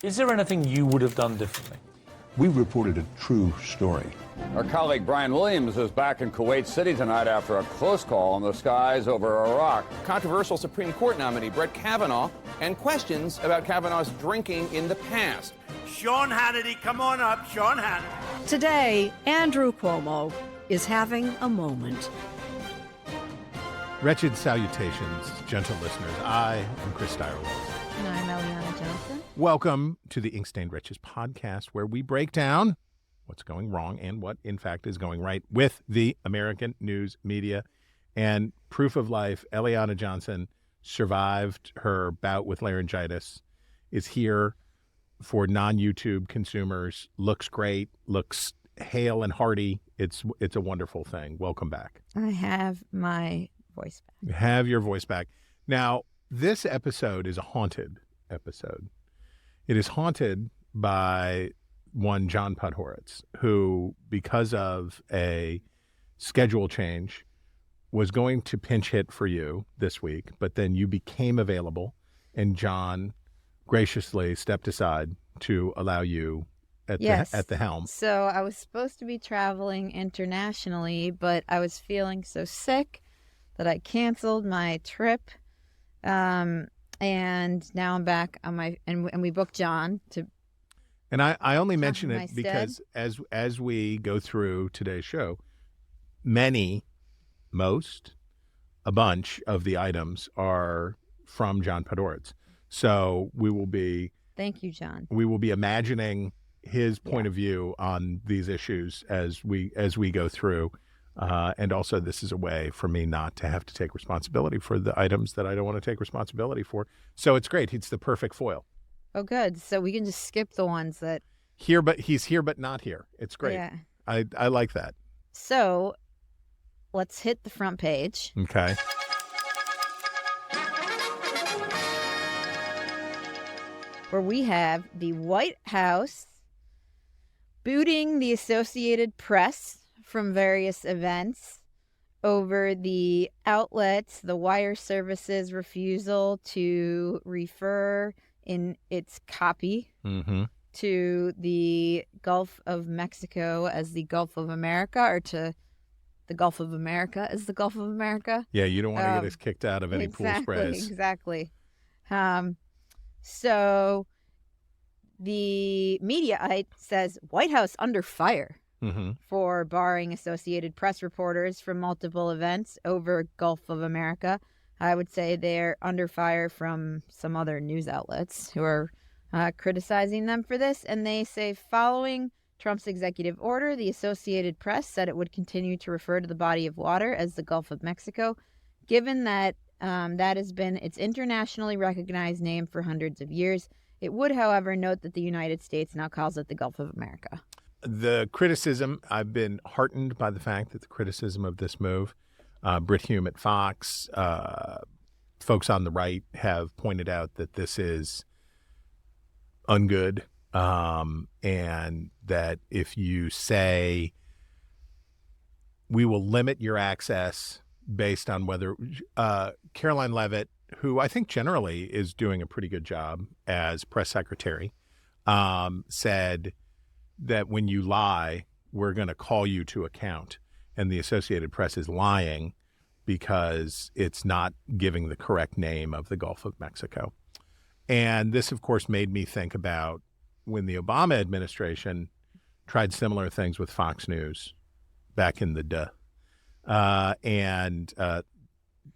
Is there anything you would have done differently? We reported a true story. Our colleague Brian Williams is back in Kuwait City tonight after a close call in the skies over Iraq. Controversial Supreme Court nominee Brett Kavanaugh and questions about Kavanaugh's drinking in the past. Sean Hannity, come on up, Sean Hannity. Today, Andrew Cuomo is having a moment. Wretched salutations, gentle listeners. I am Chris Steyerwalt. And I'm Eliana Johnson. Welcome to the Ink-Stained Wretches podcast, where we break down what's going wrong and what, in fact, is going right with the American news media. And proof of life, Eliana Johnson survived her bout with laryngitis, is here for non-YouTube consumers, looks great, looks hale and hearty. It's a wonderful thing. Welcome back. I have my voice back. You have your voice back. Now, this episode is a haunted episode. It is haunted by one John Podhoretz, who, because of a schedule change, was going to pinch hit for you this week, but then you became available, and John graciously stepped aside to allow you at the helm. So I was supposed to be traveling internationally, but I was feeling so sick that I canceled my trip. And now I'm back on my, and we booked John to. And I only mention it stead. because as we go through today's show, a bunch of the items are from John Podhoretz. So we will be. Thank you, John. We will be imagining his point of view on these issues as we go through. And also, this is a way for me not to have to take responsibility for the items that I don't want to take responsibility for. So it's great. It's the perfect foil. Oh, good. So we can just skip the ones that. He's here, but not here. It's great. Yeah. I like that. So let's hit the front page. Okay. Where we have the White House booting the Associated Press from various events over the outlets, the wire service's refusal to refer in its copy to the Gulf of Mexico as the Gulf of America, or to the Gulf of America as the Gulf of America. Yeah, you don't want to get us kicked out of any pool sprays. Exactly. So the Mediaite says White House under fire for barring Associated Press reporters from multiple events over Gulf of America. I would say they're under fire from some other news outlets who are criticizing them for this. And they say following Trump's executive order, the Associated Press said it would continue to refer to the body of water as the Gulf of Mexico, given that that has been its internationally recognized name for hundreds of years. It would, however, note that the United States now calls it the Gulf of America. The criticism, I've been heartened by the fact that the criticism of this move, Brit Hume at Fox, folks on the right have pointed out that this is ungood, and that if you say we will limit your access based on whether Caroline Leavitt, who I think generally is doing a pretty good job as press secretary, said that when you lie, we're going to call you to account. And the Associated Press is lying because it's not giving the correct name of the Gulf of Mexico. And this, of course, made me think about when the Obama administration tried similar things with Fox News back in the and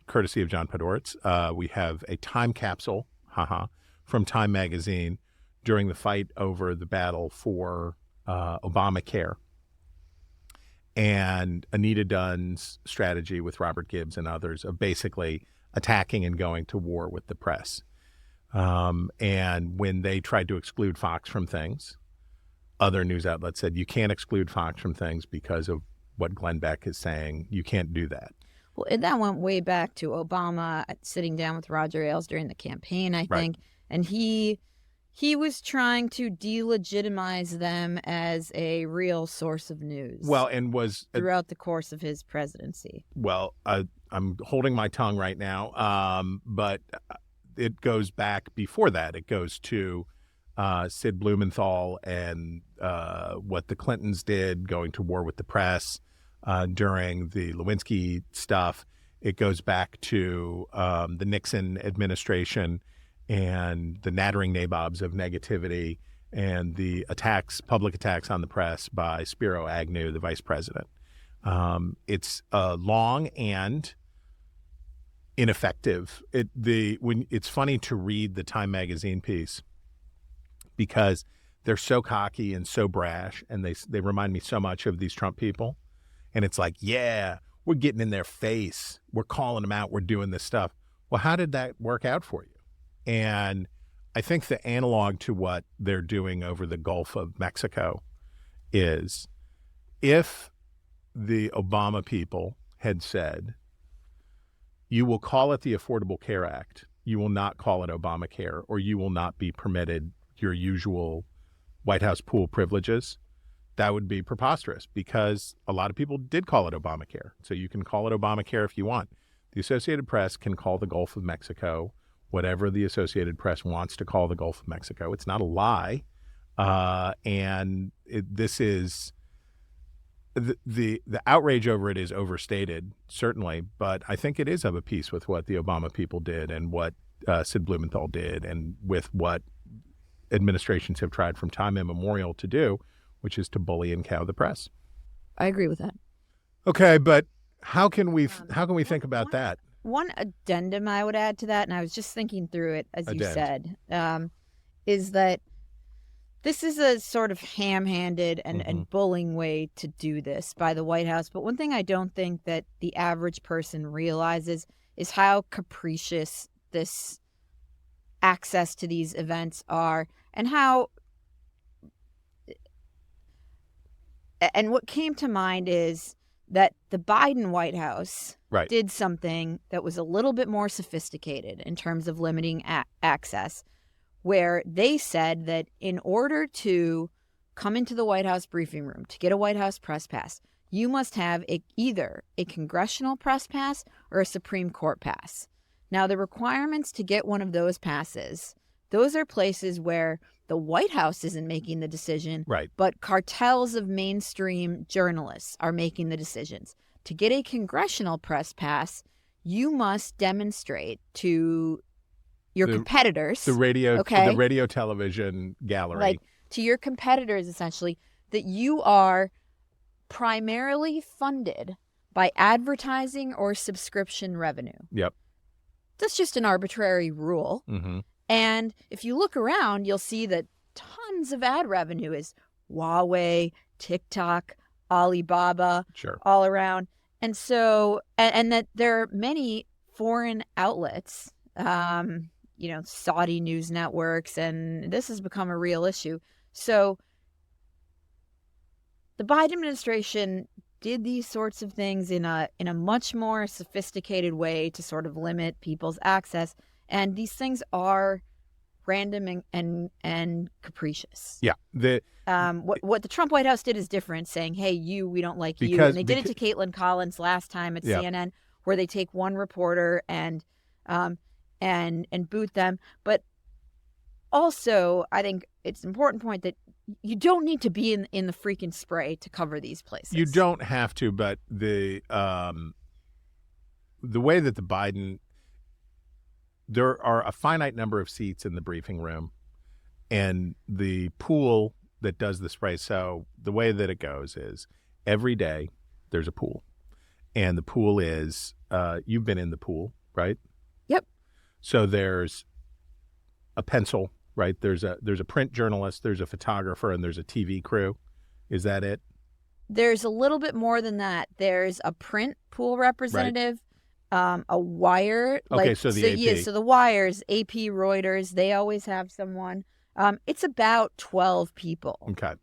courtesy of John Podhoretz, we have a time capsule, from Time Magazine during the fight over the battle for Obamacare, and Anita Dunn's strategy with Robert Gibbs and others of basically attacking and going to war with the press. And when they tried to exclude Fox from things, other news outlets said, you can't exclude Fox from things because of what Glenn Beck is saying. You can't do that. Well, and that went way back to Obama sitting down with Roger Ailes during the campaign, I think. And he was trying to delegitimize them as a real source of news. Well, and was throughout the course of his presidency. Well, I'm holding my tongue right now, but it goes back before that. It goes to Sid Blumenthal and what the Clintons did, going to war with the press during the Lewinsky stuff. It goes back to the Nixon administration and the nattering nabobs of negativity and the public attacks on the press by Spiro Agnew, the vice president. It's long and ineffective. It's funny to read the Time magazine piece because they're so cocky and so brash, and they remind me so much of these Trump people. And it's like, yeah, we're getting in their face. We're calling them out. We're doing this stuff. Well, how did that work out for you? And I think the analog to what they're doing over the Gulf of Mexico is if the Obama people had said, you will call it the Affordable Care Act, you will not call it Obamacare, or you will not be permitted your usual White House pool privileges, that would be preposterous because a lot of people did call it Obamacare. So you can call it Obamacare if you want. The Associated Press can call the Gulf of Mexico whatever the Associated Press wants to call the Gulf of Mexico. It's not a lie. This is the outrage over it is overstated, certainly, but I think it is of a piece with what the Obama people did and what Sid Blumenthal did and with what administrations have tried from time immemorial to do, which is to bully and cow the press. I agree with that. Okay, but how can we think about that? One addendum I would add to that, and I was just thinking through it as you said, is that this is a sort of ham-handed and bullying way to do this by the White House. But one thing I don't think that the average person realizes is how capricious this access to these events are and what came to mind is that the Biden White House did something that was a little bit more sophisticated in terms of limiting access, where they said that in order to come into the White House briefing room, to get a White House press pass, you must have either a congressional press pass or a Supreme Court pass. Now, the requirements to get one of those passes, those are places where the White House isn't making the decision, but cartels of mainstream journalists are making the decisions. To get a congressional press pass, you must demonstrate to your competitors, the radio television gallery, to your competitors, essentially, that you are primarily funded by advertising or subscription revenue. Yep. That's just an arbitrary rule. Mm-hmm. And if you look around, you'll see that tons of ad revenue is Huawei, TikTok, Alibaba, all around. And so, and that there are many foreign outlets, Saudi news networks, and this has become a real issue. So the Biden administration did these sorts of things in a much more sophisticated way to sort of limit people's access. And these things are random and capricious. Yeah. What the Trump White House did is different, saying, hey, we don't like you. And they did it to Caitlin Collins last time at CNN, where they take one reporter and boot them. But also, I think it's an important point that you don't need to be in the freaking spray to cover these places. You don't have to, but the way that the Biden, there are a finite number of seats in the briefing room, and the pool that does the spray. So the way that it goes is every day there's a pool, and the pool is you've been in the pool, right? Yep. So there's a pencil, right? There's a print journalist, there's a photographer, and there's a TV crew. Is that it? There's a little bit more than that. There's a print pool representative, a wire. Okay, so the AP. Yeah, so the wires, AP, Reuters, they always have someone. It's about 12 people. Okay.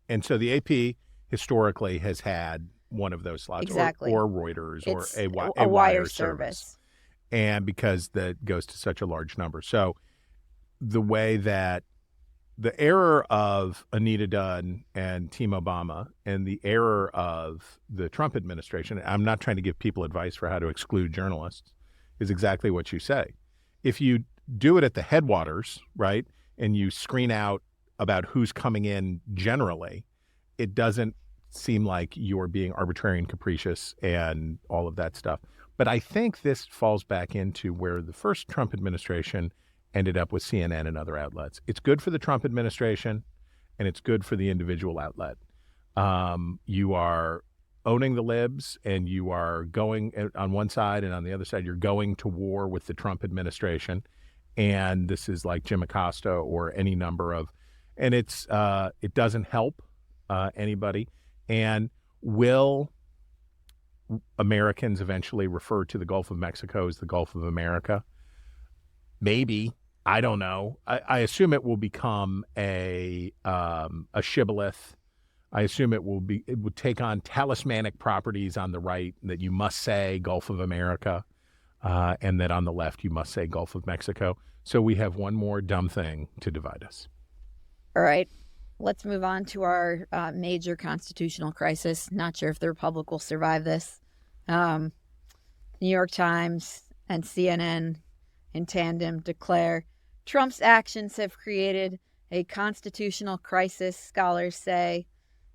And so the AP historically has had one of those slots, exactly, or Reuters, it's or a wire service. And because that goes to such a large number. So the way that the error of Anita Dunn and Team Obama and the error of the Trump administration, I'm not trying to give people advice for how to exclude journalists, is exactly what you say. If you do it at the headwaters, right? and you screen out about who's coming in generally, it doesn't seem like you're being arbitrary and capricious and all of that stuff. But I think this falls back into where the first Trump administration ended up with CNN and other outlets. It's good for the Trump administration, and it's good for the individual outlet. You are owning the libs, and you are going on one side, and on the other side, you're going to war with the Trump administration. And this is like Jim Acosta or any number of, and it doesn't help anybody. And will Americans eventually refer to the Gulf of Mexico as the Gulf of America? Maybe. I don't know. I assume it will become a shibboleth. I assume it would take on talismanic properties on the right, that you must say Gulf of America, and that on the left you must say Gulf of Mexico. So we have one more dumb thing to divide us. All right. Let's move on to our major constitutional crisis. Not sure if the Republic will survive this. New York Times and CNN in tandem declare Trump's actions have created a constitutional crisis, scholars say,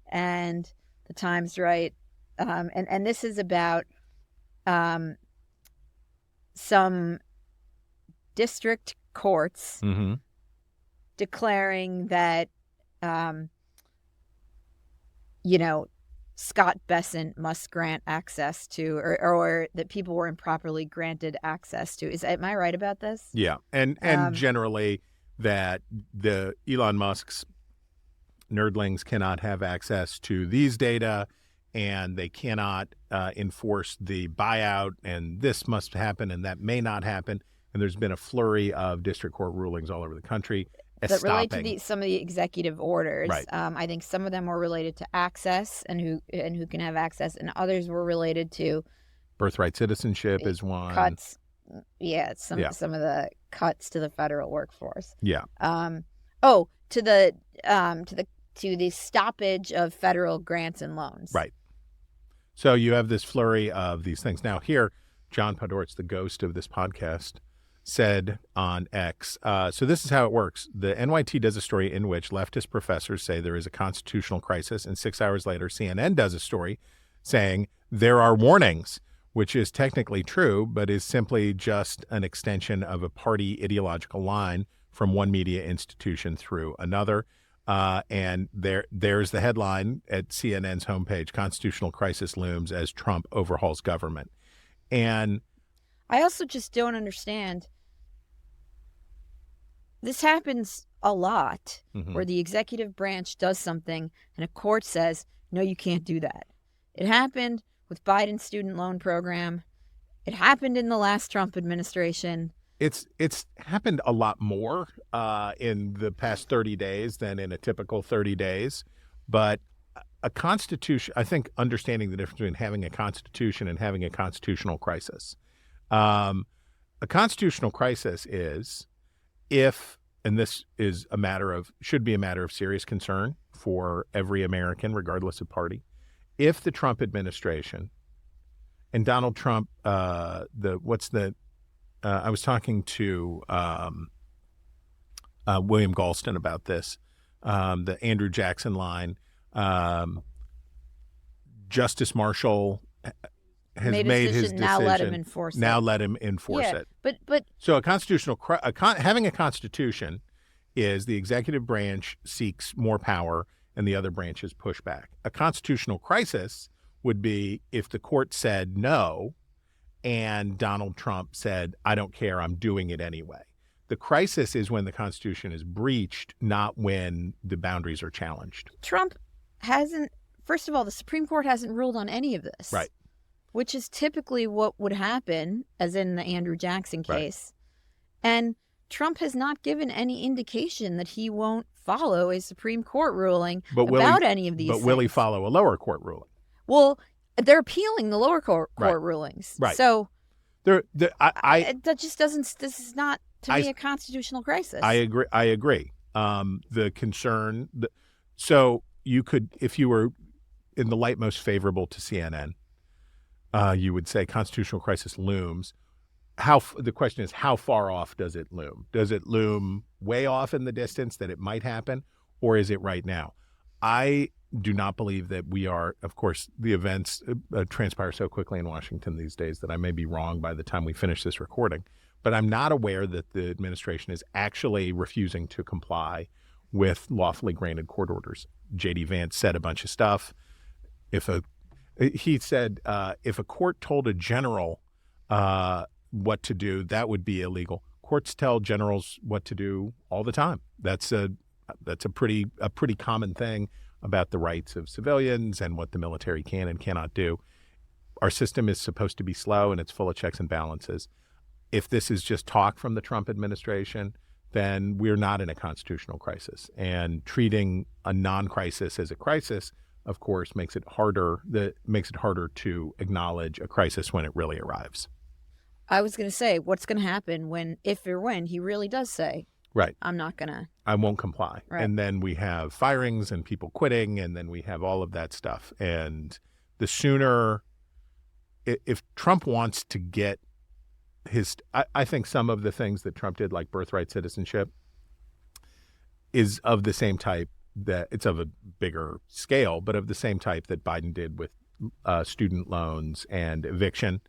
and the Times write, and this is about some district courts declaring that Scott Bessent must grant access to, or that people were improperly granted access to. Am I right about this? Yeah, and generally that the Elon Musk's nerdlings cannot have access to these data, and they cannot enforce the buyout, and this must happen, and that may not happen. And there's been a flurry of district court rulings all over the country that relate to some of the executive orders. Right. I think some of them were related to access and who can have access, and others were related to birthright citizenship is one. Cuts. Yeah, some of the cuts to the federal workforce. Yeah. To the stoppage of federal grants and loans. Right. So you have this flurry of these things. Now here, John Podhoretz, the ghost of this podcast, said on X, so this is how it works. The NYT does a story in which leftist professors say there is a constitutional crisis, and 6 hours later, CNN does a story saying there are warnings, which is technically true, but is simply just an extension of a party ideological line from one media institution through another. And there's the headline at CNN's homepage: "Constitutional crisis looms as Trump overhauls government." And I also just don't understand. This happens a lot, where the executive branch does something and a court says, no, you can't do that. It happened with Biden's student loan program. It happened in the last Trump administration. It's happened a lot more in the past 30 days than in a typical 30 days. But a constitution, I think understanding the difference between having a constitution and having a constitutional crisis. A constitutional crisis is if, and this is should be a matter of serious concern for every American, regardless of party, if the Trump administration and Donald Trump, I was talking to William Galston about this, the Andrew Jackson line. Justice Marshall has made his decision. Now let him enforce it. Now let him enforce it. But so a constitutional having a constitution is the executive branch seeks more power and the other branches push back. A constitutional crisis would be if the court said no and Donald Trump said, I don't care, I'm doing it anyway. The crisis is when the Constitution is breached, not when the boundaries are challenged. Trump hasn't, first of all, the Supreme Court hasn't ruled on any of this. Right. Which is typically what would happen, as in the Andrew Jackson case. Right. And Trump has not given any indication that he won't follow a Supreme Court ruling about any of these things. But will he follow a lower court ruling? Well, they're appealing the lower court rulings. Right. So that just doesn't, this is not, to me, a constitutional crisis. I agree. The concern, so you could, if you were in the light most favorable to CNN, you would say constitutional crisis looms. The question is, how far off does it loom? Does it loom way off in the distance that it might happen, or is it right now? I do not believe that we are. Of course, the events transpire so quickly in Washington these days that I may be wrong by the time we finish this recording. But I'm not aware that the administration is actually refusing to comply with lawfully granted court orders. J.D. Vance said a bunch of stuff. He said if a court told a general what to do, that would be illegal. Courts tell generals what to do all the time. That's a pretty common thing about the rights of civilians and what the military can and cannot do. Our system is supposed to be slow, and it's full of checks and balances. If this is just talk from the Trump administration, then we're not in a constitutional crisis. And treating a non-crisis as a crisis, of course, makes it harder to acknowledge a crisis when it really arrives. I was going to say, what's going to happen if or when he really does say, right, I won't comply. Right. And then we have firings and people quitting, and then we have all of that stuff. And the sooner, if Trump wants to get I think some of the things that Trump did, like birthright citizenship, is of the same type, that it's of a bigger scale, but of the same type that Biden did with student loans and eviction.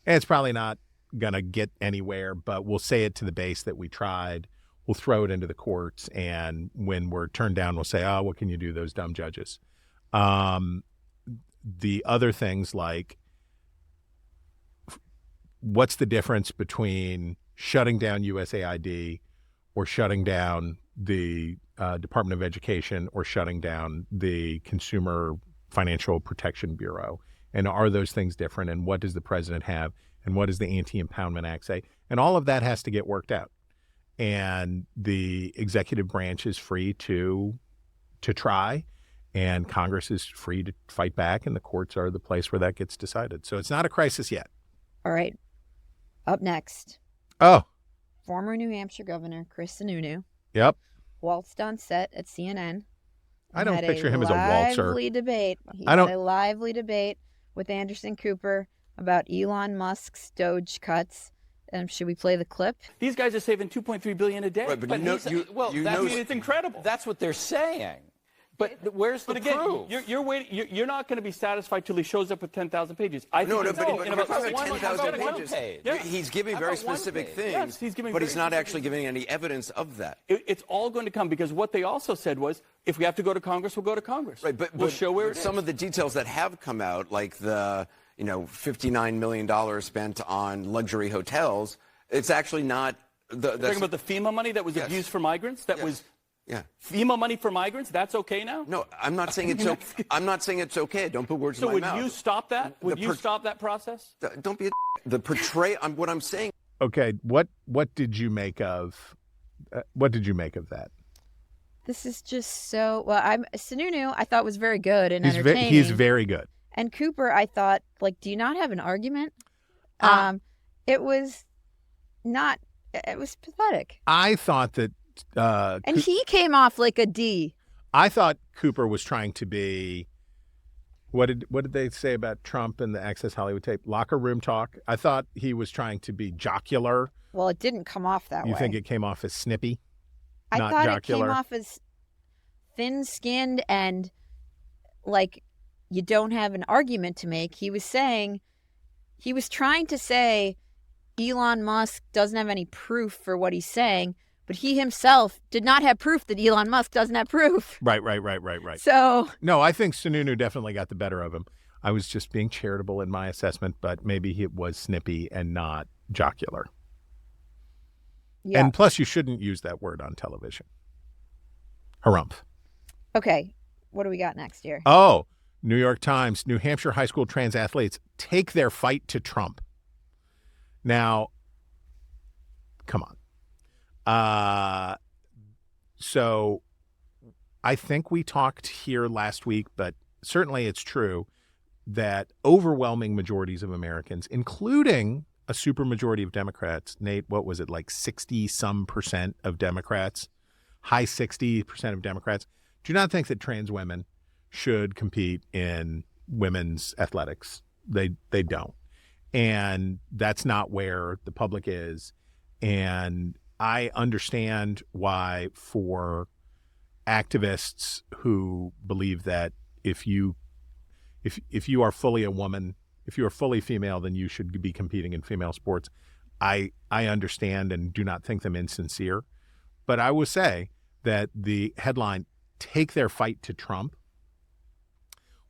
And it's probably not going to get anywhere, but we'll say it to the base that we tried. We'll throw it into the courts. And when we're turned down, we'll say, oh, what can you do, those dumb judges? The other things like, what's the difference between shutting down USAID or shutting down the Department of Education or shutting down the Consumer Financial Protection Bureau? And are those things different? And what does the president have? And what does the Anti-Impoundment Act say? And all of that has to get worked out. And the executive branch is free to try, and Congress is free to fight back, and the courts are the place where that gets decided. So it's not a crisis yet. All right. Up next. Oh. Former New Hampshire Governor Chris Sununu. Yep. Waltzed on set at CNN. I don't picture him as a waltzer. He had a lively debate with Anderson Cooper about Elon Musk's Doge cuts. Should we play the clip? These guys are saving $2.3 billion a day. Right, but it's incredible. That's what they're saying. But where's the proof? You're waiting. You're not going to be satisfied till he shows up with 10,000 pages. But you're talking about 10,000 pages. Yeah. He's giving very specific things, yes, but he's not actually giving any evidence of that. It's all going to come, because what they also said was, if we have to go to Congress, we'll go to Congress. Right, but we'll show where it is. Some of the details that have come out, like the $59 million spent on luxury hotels, it's actually not. Talking about the FEMA money that was abused for migrants. Yeah. FEMA money for migrants, that's okay now? No, I'm not saying it's okay. I'm not saying it's okay. Don't put words in my mouth. So would you stop that? Would you stop that process? Don't be what I'm saying. Okay, what did you make of that? This is just so Sununu I thought was very good and entertaining. He's very good. And Cooper, I thought, do you not have an argument? It was pathetic. I thought that and he came off like a D. I thought Cooper was trying to be, what did they say about Trump and the Access Hollywood tape? Locker room talk. I thought he was trying to be jocular. Well, it didn't come off that way. You think it came off as snippy? I not thought jocular? It came off as thin-skinned and like you don't have an argument to make. He was trying to say Elon Musk doesn't have any proof for what he's saying, but he himself did not have proof that Elon Musk doesn't have proof. Right. So no, I think Sununu definitely got the better of him. I was just being charitable in my assessment, but maybe it was snippy and not jocular. Yeah. And plus, you shouldn't use that word on television. Harumph. Okay, what do we got next year? Oh, New York Times, New Hampshire high school trans athletes take their fight to Trump. Now, come on. So I think we talked here last week, but certainly it's true that overwhelming majorities of Americans, including a supermajority of Democrats, Nate, what was it, like 60% of Democrats, high 60% of Democrats, do not think that trans women should compete in women's athletics. They don't. And that's not where the public is. And I understand why for activists who believe that if you are fully a woman, if you are fully female, then you should be competing in female sports. I understand and do not think them insincere. But I will say that the headline, "Take their fight to Trump,"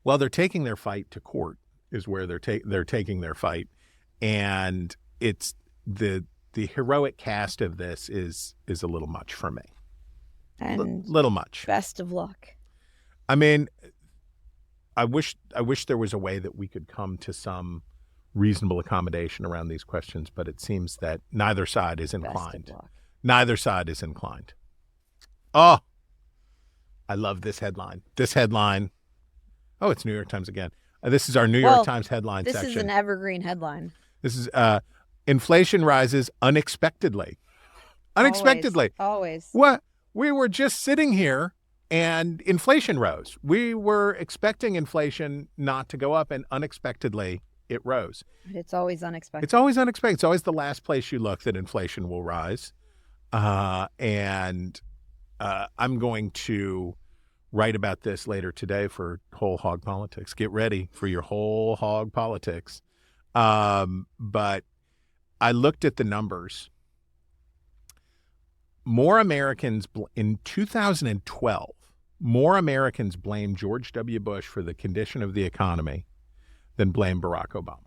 well, they're taking their fight to court is where they're taking their fight. And it's the heroic cast of this is a little much for me. And little much. Best of luck. I mean, I wish there was a way that we could come to some reasonable accommodation around these questions, but it seems that neither side is inclined. Neither side is inclined. Oh, I love this headline. This headline. Oh, it's New York Times again. This is our New York Times headline section. This is an evergreen headline. This is inflation rises unexpectedly. Unexpectedly. Always. What? We were just sitting here and inflation rose. We were expecting inflation not to go up, and unexpectedly it rose. It's always unexpected. It's always unexpected. It's always the last place you look that inflation will rise. And I'm going to write about this later today for Whole Hog Politics. Get ready for your whole hog politics. But I looked at the numbers. More Americans in 2012, more Americans blamed George W. Bush for the condition of the economy than blamed Barack Obama.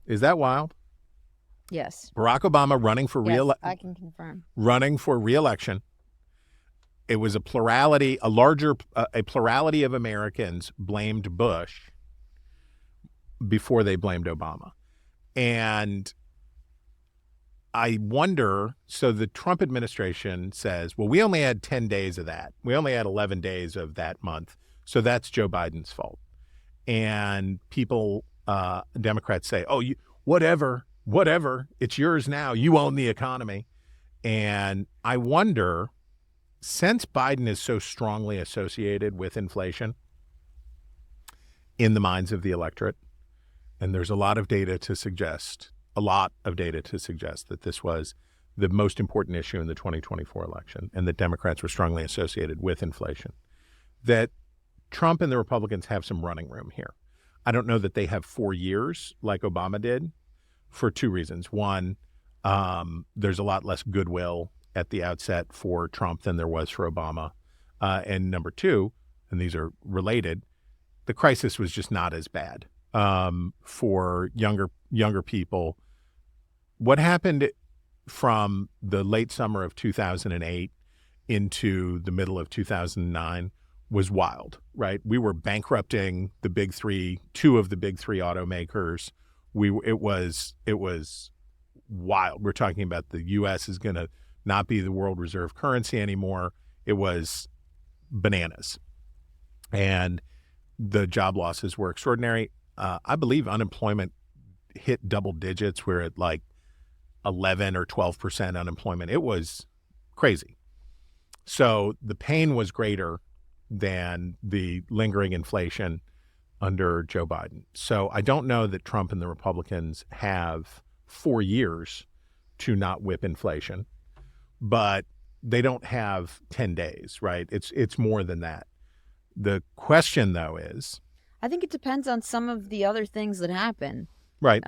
Is that wild? Yes. Barack Obama running for I can confirm. Running for re-election. It was a plurality of Americans blamed Bush before they blamed Obama. And I wonder, so the Trump administration says, well, we only had 10 days of that. We only had 11 days of that month. So that's Joe Biden's fault. And people, Democrats say, oh, whatever, it's yours now. You own the economy. And I wonder, since Biden is so strongly associated with inflation in the minds of the electorate, and there's a lot of data to suggest that this was the most important issue in the 2024 election and that Democrats were strongly associated with inflation, that Trump and the Republicans have some running room here. I don't know that they have 4 years like Obama did for two reasons. One, there's a lot less goodwill at the outset for Trump than there was for Obama. And number two, and these are related, the crisis was just not as bad for younger people. What happened from the late summer of 2008 into the middle of 2009 was wild, right? We were bankrupting the big three, two of the big three automakers. It was wild. We're talking about the U.S. is going to not be the world reserve currency anymore. It was bananas. And the job losses were extraordinary. I believe unemployment hit double digits. We're at like 11 or 12% unemployment. It was crazy. So the pain was greater than the lingering inflation under Joe Biden. So I don't know that Trump and the Republicans have 4 years to not whip inflation, but they don't have 10 days, right? It's more than that. The question, though, is... I think it depends on some of the other things that happen. Right.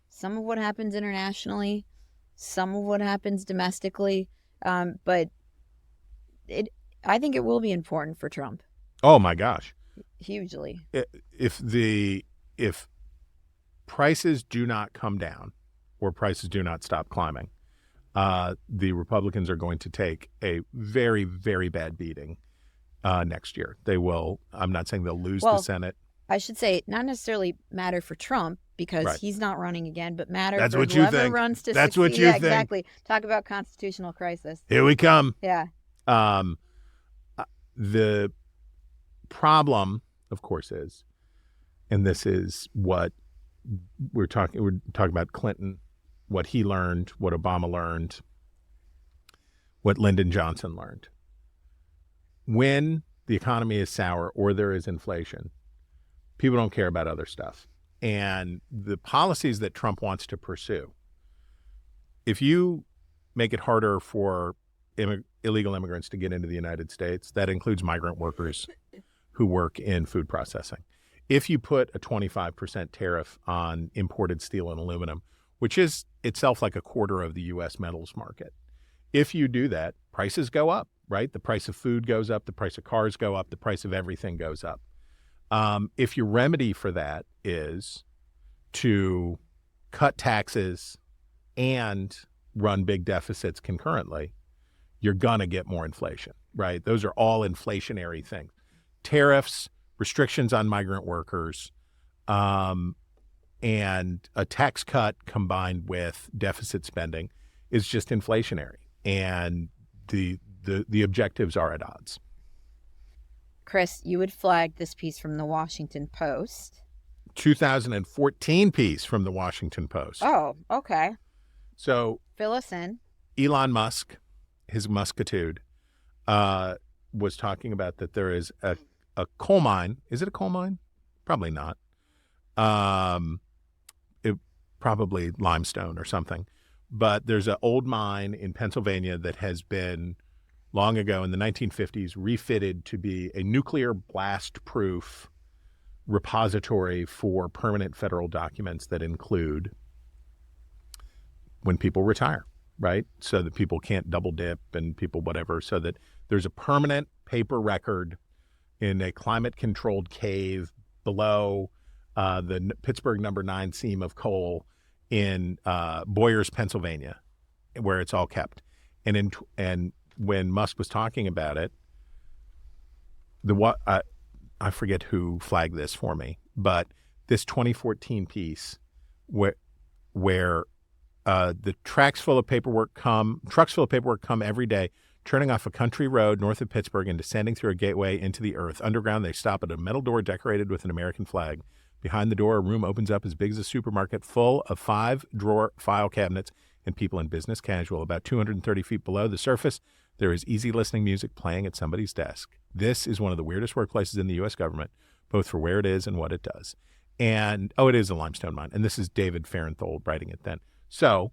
Some of what happens internationally, some of what happens domestically, but I think it will be important for Trump. Oh, my gosh. Hugely. If prices do not come down or prices do not stop climbing, the Republicans are going to take a very, very bad beating next year. They will. I'm not saying they'll lose the Senate. I should say not necessarily matter for Trump because he's not running again, but matter That's for what you whoever think. runs to That's succeed. what you yeah, think. Exactly. Talk about constitutional crisis. Here we come. Yeah. The problem, of course, is, and this is what we're talking about Clinton, what he learned, what Obama learned, what Lyndon Johnson learned. When the economy is sour or there is inflation, people don't care about other stuff. And the policies that Trump wants to pursue, if you make it harder for illegal immigrants to get into the United States. That includes migrant workers who work in food processing. If you put a 25% tariff on imported steel and aluminum, which is itself like a quarter of the U.S. metals market, if you do that, prices go up, right? The price of food goes up, the price of cars go up, the price of everything goes up. If your remedy for that is to cut taxes and run big deficits concurrently, you're going to get more inflation, right? Those are all inflationary things. Tariffs, restrictions on migrant workers, and a tax cut combined with deficit spending is just inflationary. And the objectives are at odds. Chris, you would flag this piece from the Washington Post. 2014 piece from the Washington Post. Oh, okay. So Fill us in. Elon Musk, his Muskitude, was talking about that there is a coal mine. Is it a coal mine? Probably not. Probably limestone or something. But there's an old mine in Pennsylvania that has been long ago in the 1950s refitted to be a nuclear blast-proof repository for permanent federal documents that include when people retire, right? So that people can't double dip and people whatever, so that there's a permanent paper record in a climate-controlled cave below the Pittsburgh No. 9 seam of coal in Boyers, Pennsylvania, where it's all kept. And when Musk was talking about it, I forget who flagged this for me, but this 2014 piece where the trucks full of paperwork come every day, turning off a country road north of Pittsburgh and descending through a gateway into the earth. Underground, they stop at a metal door decorated with an American flag. Behind the door, a room opens up as big as a supermarket, full of 5-drawer file cabinets and people in business casual. About 230 feet below the surface, there is easy listening music playing at somebody's desk. This is one of the weirdest workplaces in the U.S. government, both for where it is and what it does. And, it is a limestone mine. And this is David Farenthold writing it then. So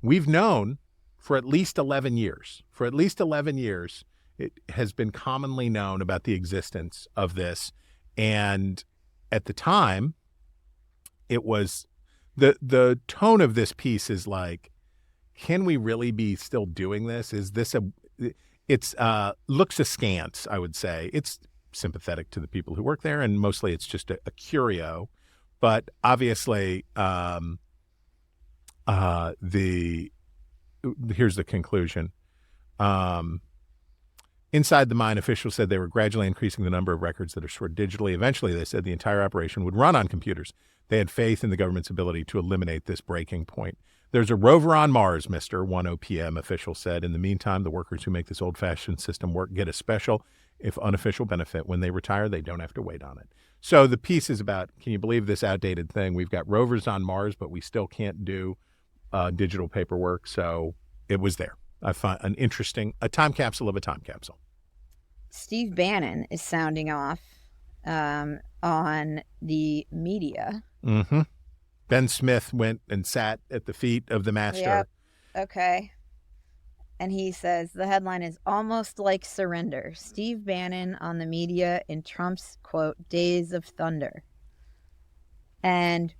we've known for at least 11 years. For at least 11 years, it has been commonly known about the existence of this. And at the time, it was the tone of this piece is like, can we really be still doing this? Is this it's looks askance, I would say. It's sympathetic to the people who work there, and mostly it's just a curio. But obviously, here's the conclusion. Inside the mine, officials said they were gradually increasing the number of records that are stored digitally. Eventually, they said the entire operation would run on computers. They had faith in the government's ability to eliminate this breaking point. There's a rover on Mars, Mr. 1:00 p.m., officials said. In the meantime, the workers who make this old-fashioned system work get a special, if unofficial, benefit. When they retire, they don't have to wait on it. So the piece is about, can you believe this outdated thing? We've got rovers on Mars, but we still can't do digital paperwork. So it was there. I find a time capsule of a time capsule. Steve Bannon is sounding off on the media. Mm-hmm. Ben Smith went and sat at the feet of the master. Yep. Okay. And he says, the headline is almost like surrender. Steve Bannon on the media in Trump's, quote, days of thunder. And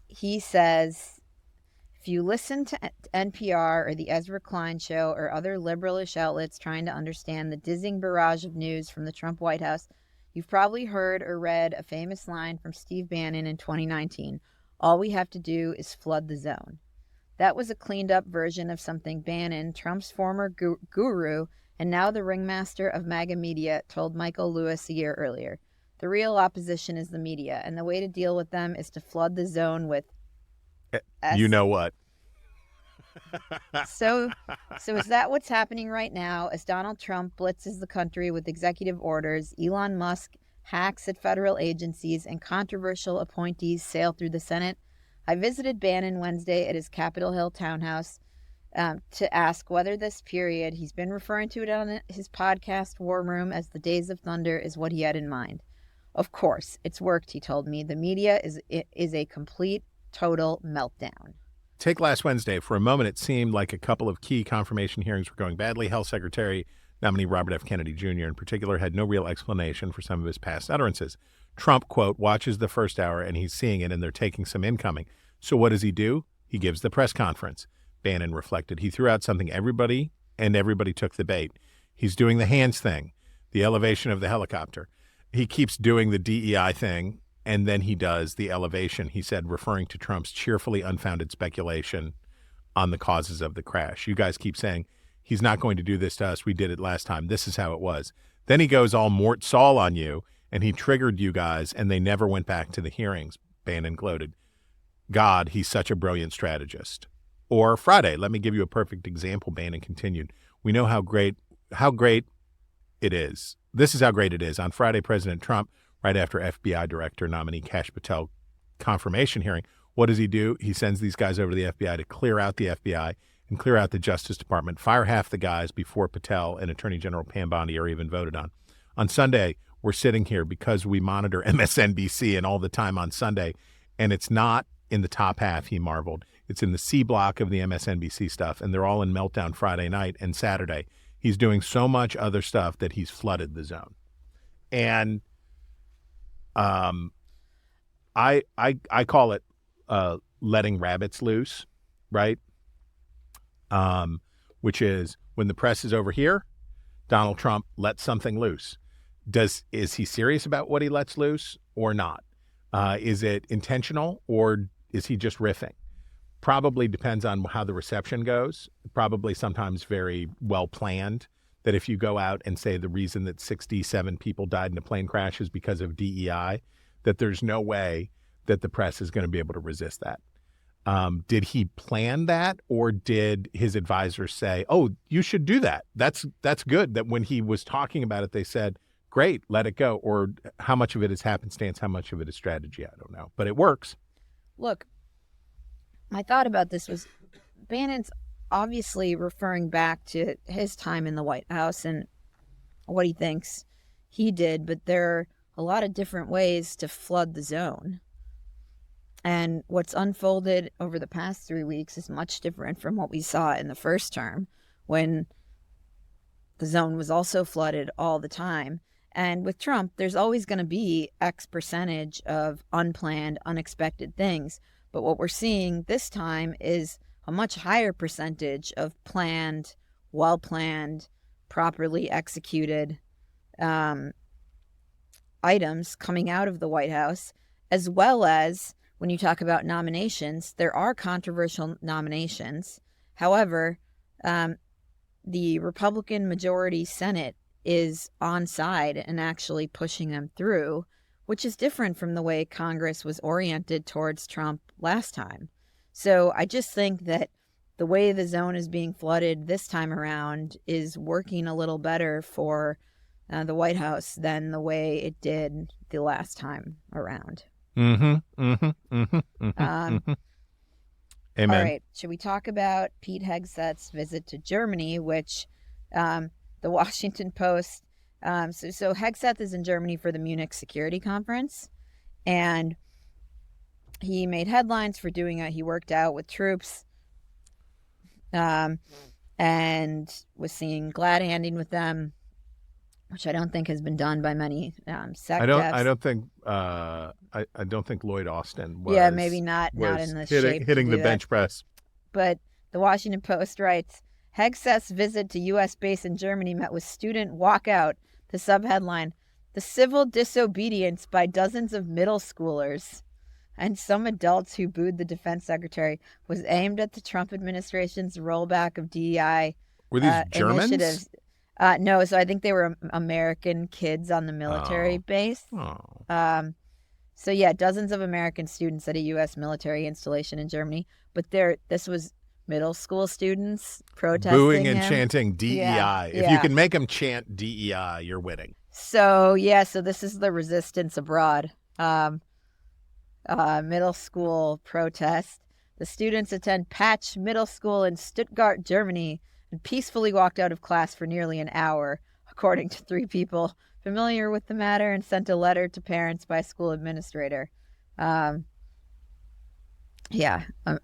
he says, if you listen to NPR or the Ezra Klein Show or other liberalish outlets trying to understand the dizzying barrage of news from the Trump White House, you've probably heard or read a famous line from Steve Bannon in 2019. All we have to do is flood the zone. That was a cleaned up version of something Bannon, Trump's former guru, and now the ringmaster of MAGA media, told Michael Lewis a year earlier. The real opposition is the media, and the way to deal with them is to flood the zone with you know what? So is that what's happening right now as Donald Trump blitzes the country with executive orders, Elon Musk hacks at federal agencies, and controversial appointees sail through the Senate? I visited Bannon Wednesday at his Capitol Hill townhouse to ask whether this period, he's been referring to it on his podcast War Room as the Days of Thunder, is what he had in mind. Of course, it's worked, he told me. The media is a complete, total meltdown. Take last Wednesday. For a moment, it seemed like a couple of key confirmation hearings were going badly. Health Secretary nominee Robert F. Kennedy Jr. in particular had no real explanation for some of his past utterances. Trump, quote, watches the first hour and he's seeing it and they're taking some incoming. So what does he do? He gives the press conference. Bannon reflected. He threw out something everybody took the bait. He's doing the hands thing, the elevation of the helicopter. He keeps doing the DEI thing, and then he does the elevation, he said, referring to Trump's cheerfully unfounded speculation on the causes of the crash. You guys keep saying, he's not going to do this to us. We did it last time. This is how it was. Then he goes all Mort Saul on you, and he triggered you guys, and they never went back to the hearings, Bannon gloated. God, he's such a brilliant strategist. Or Friday, let me give you a perfect example, Bannon continued. We know how great it is. This is how great it is. On Friday, President Trump, right after FBI Director nominee Kash Patel confirmation hearing, what does he do? He sends these guys over to the FBI to clear out the FBI and clear out the Justice Department, fire half the guys before Patel and Attorney General Pam Bondi are even voted on. On Sunday, we're sitting here because we monitor MSNBC and all the time on Sunday, and it's not in the top half, he marveled. It's in the C block of the MSNBC stuff, and they're all in meltdown Friday night and Saturday. He's doing so much other stuff that he's flooded the zone. And I call it letting rabbits loose, right? Which is when the press is over here, Donald Trump lets something loose. Is he serious about what he lets loose or not? Is it intentional or is he just riffing? Probably depends on how the reception goes. Probably sometimes very well planned. That if you go out and say the reason that 67 people died in a plane crash is because of DEI, that there's no way that the press is going to be able to resist that. Did he plan that, or did his advisors say, "Oh, you should do that"? That's good. That when he was talking about it, they said, "Great, let it go." Or how much of it is happenstance, how much of it is strategy? I don't know, but it works. Look, my thought about this was Bannon's obviously referring back to his time in the White House and what he thinks he did, but there are a lot of different ways to flood the zone. And what's unfolded over the past 3 weeks is much different from what we saw in the first term, when the zone was also flooded all the time. And with Trump, there's always going to be X percentage of unplanned, unexpected things. But what we're seeing this time is a much higher percentage of planned, well-planned, properly executed items coming out of the White House, as well as when you talk about nominations, there are controversial nominations. However, the Republican majority Senate is on side and actually pushing them through, which is different from the way Congress was oriented towards Trump last time. So I just think that the way the zone is being flooded this time around is working a little better for the White House than the way it did the last time around. Amen. All right. Should we talk about Pete Hegseth's visit to Germany, which the Washington Post... So Hegseth is in Germany for the Munich Security Conference, and he made headlines for doing it. He worked out with troops and was seen glad-handing with them, which I don't think has been done by many sect devs. I don't think Lloyd Austin was. Yeah, maybe not in the shape hitting the bench press. But the Washington Post writes, Hegseth's visit to U.S. base in Germany met with student walkout. The subheadline, the civil disobedience by dozens of middle schoolers and some adults who booed the defense secretary was aimed at the Trump administration's rollback of DEI Were these Germans? initiatives. No, so I think they were American kids on the military base. So yeah, dozens of American students at a U.S. military installation in Germany. But this was middle school students protesting booing and him. Chanting DEI. Yeah, If you can make them chant DEI, you're winning. So this is the resistance abroad. Middle school protest. The students attend Patch Middle School in Stuttgart, Germany, and peacefully walked out of class for nearly an hour, according to 3 people familiar with the matter, and sent a letter to parents by a school administrator.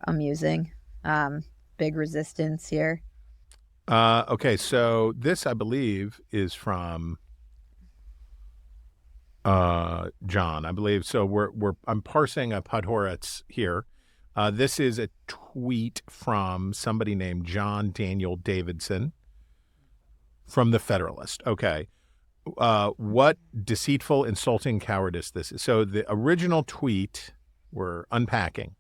Amusing. big resistance here. Okay, so this, I believe, is from John, I believe. So I'm parsing a Podhoretz here. This is a tweet from somebody named John Daniel Davidson from the Federalist. Okay. What deceitful, insulting cowardice this is. So the original tweet, we're unpacking.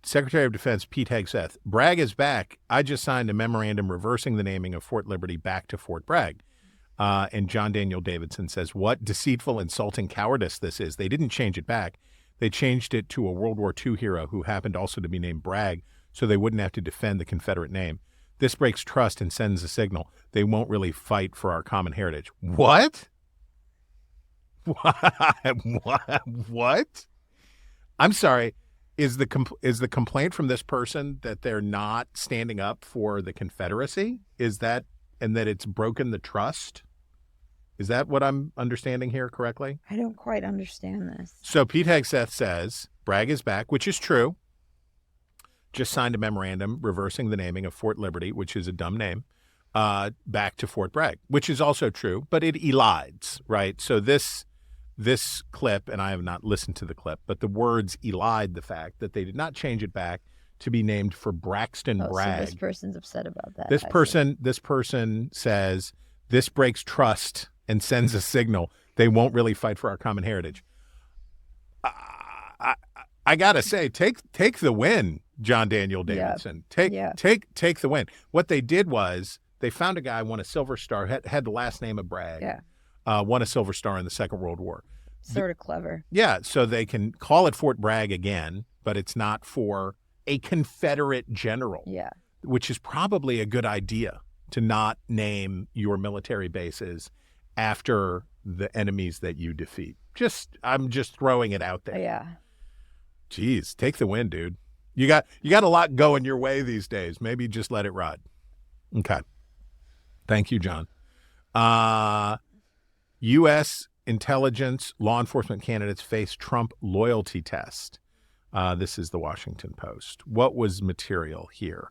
Secretary of Defense Pete Hegseth, Bragg is back. I just signed a memorandum reversing the naming of Fort Liberty back to Fort Bragg. And John Daniel Davidson says, what deceitful, insulting cowardice this is. They didn't change it back. They changed it to a World War II hero who happened also to be named Bragg, so they wouldn't have to defend the Confederate name. This breaks trust and sends a signal. They won't really fight for our common heritage. What? What? I'm sorry. Is the complaint from this person that they're not standing up for the Confederacy? Is that, and that it's broken the trust? Is that what I'm understanding here correctly? I don't quite understand this. So Pete Hegseth says Bragg is back, which is true. Just signed a memorandum reversing the naming of Fort Liberty, which is a dumb name, back to Fort Bragg, which is also true, but it elides, right? So this clip, and I have not listened to the clip, but the words elide the fact that they did not change it back to be named for Braxton Bragg. So this person's upset about that. This person says this breaks trust and sends a signal. They won't really fight for our common heritage. I gotta say, take the win, John Daniel Davidson. Yeah. Take the win. What they did was they found a guy, won a Silver Star, had the last name of Bragg. Yeah. Won a Silver Star in the Second World War. Sort of clever. Yeah, so they can call it Fort Bragg again, but it's not for a Confederate general. Yeah. Which is probably a good idea, to not name your military bases after the enemies that you defeat. I'm just throwing it out there. Yeah. Jeez, take the win, dude. You got a lot going your way these days. Maybe just let it ride. Okay. Thank you, John. U.S. intelligence law enforcement candidates face Trump loyalty test. This is the Washington Post. What was material here?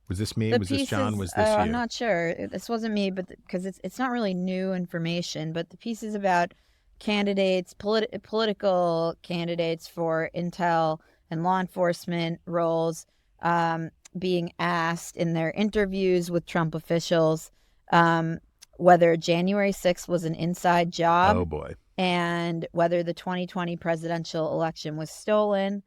Was this me? Was this John? Was this you? I'm not sure. This wasn't me, but because it's not really new information, but the piece is about candidates, political candidates for intel and law enforcement roles being asked in their interviews with Trump officials whether January 6th was an inside job. Oh, boy. And whether the 2020 presidential election was stolen.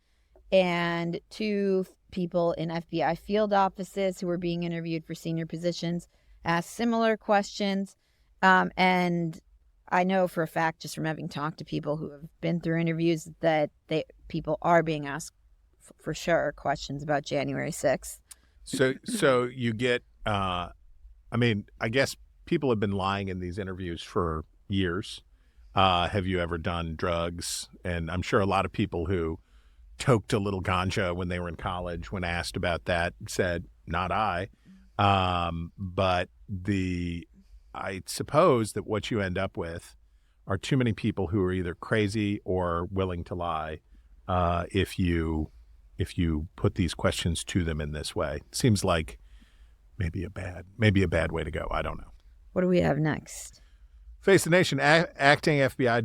And two people in FBI field offices who were being interviewed for senior positions asked similar questions. And I know for a fact, just from having talked to people who have been through interviews, that people are being asked for sure questions about January 6th. So you get, I guess people have been lying in these interviews for years. Have you ever done drugs? And I'm sure a lot of people who toked a little ganja when they were in college, when asked about that, said, not I. But I suppose that what you end up with are too many people who are either crazy or willing to lie if you put these questions to them in this way. It seems like maybe a bad way to go. I don't know. What do we have next? Face the Nation. Acting FBI